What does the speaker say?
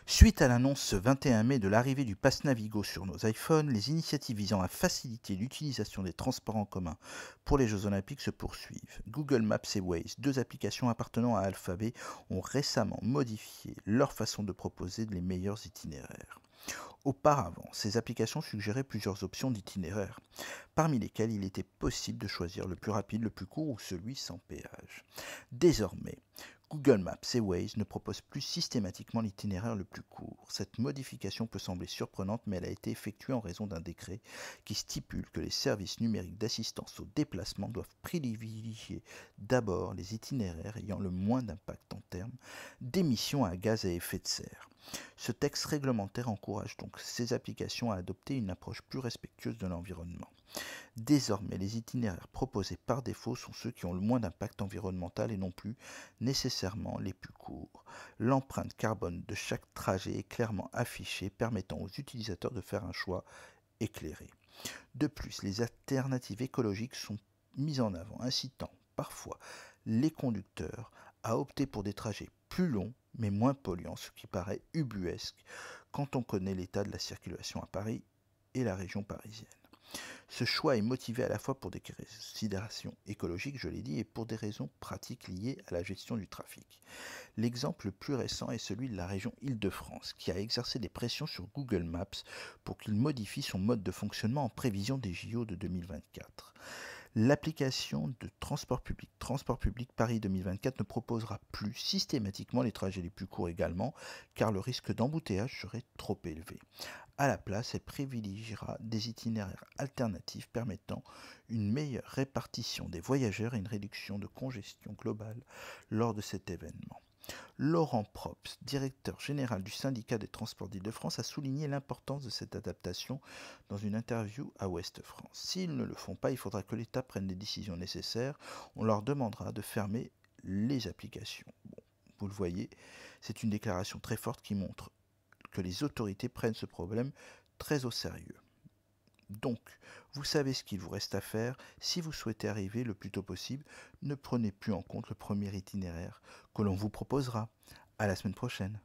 Suite à l'annonce ce 21 mai de l'arrivée du Pass Navigo sur nos iPhones, les initiatives visant à faciliter l'utilisation des transports en commun pour les Jeux Olympiques se poursuivent. Google Maps et Waze, deux applications appartenant à Alphabet, ont récemment modifié leur façon de proposer les meilleurs itinéraires. Auparavant, ces applications suggéraient plusieurs options d'itinéraire, parmi lesquelles il était possible de choisir le plus rapide, le plus court ou celui sans péage. Désormais, Google Maps et Waze ne proposent plus systématiquement l'itinéraire le plus court. Cette modification peut sembler surprenante, mais elle a été effectuée en raison d'un décret qui stipule que les services numériques d'assistance au déplacement doivent privilégier d'abord les itinéraires ayant le moins d'impact en termes d'émissions à gaz à effet de serre. Ce texte réglementaire encourage donc ces applications à adopter une approche plus respectueuse de l'environnement. Désormais, les itinéraires proposés par défaut sont ceux qui ont le moins d'impact environnemental et non plus nécessairement les plus courts. L'empreinte carbone de chaque trajet est clairement affichée, permettant aux utilisateurs de faire un choix éclairé. De plus, les alternatives écologiques sont mises en avant, incitant parfois les conducteurs à opter pour des trajets plus longs mais moins polluants, ce qui paraît ubuesque quand on connaît l'état de la circulation à Paris et la région parisienne. Ce choix est motivé à la fois pour des considérations écologiques, je l'ai dit, et pour des raisons pratiques liées à la gestion du trafic. L'exemple le plus récent est celui de la région Île-de-France, qui a exercé des pressions sur Google Maps pour qu'il modifie son mode de fonctionnement en prévision des JO de 2024. L'application de Transport public Paris 2024 ne proposera plus systématiquement les trajets les plus courts également, car le risque d'embouteillage serait trop élevé. À la place, elle privilégiera des itinéraires alternatifs permettant une meilleure répartition des voyageurs et une réduction de congestion globale lors de cet événement. Laurent Probst, directeur général du syndicat des transports d'Île-de-France, a souligné l'importance de cette adaptation dans une interview à Ouest France. S'ils ne le font pas, il faudra que l'État prenne les décisions nécessaires. On leur demandera de fermer les applications. Bon, vous le voyez, c'est une déclaration très forte qui montre que les autorités prennent ce problème très au sérieux. Donc, vous savez ce qu'il vous reste à faire. Si vous souhaitez arriver le plus tôt possible, ne prenez plus en compte le premier itinéraire que l'on vous proposera. À la semaine prochaine.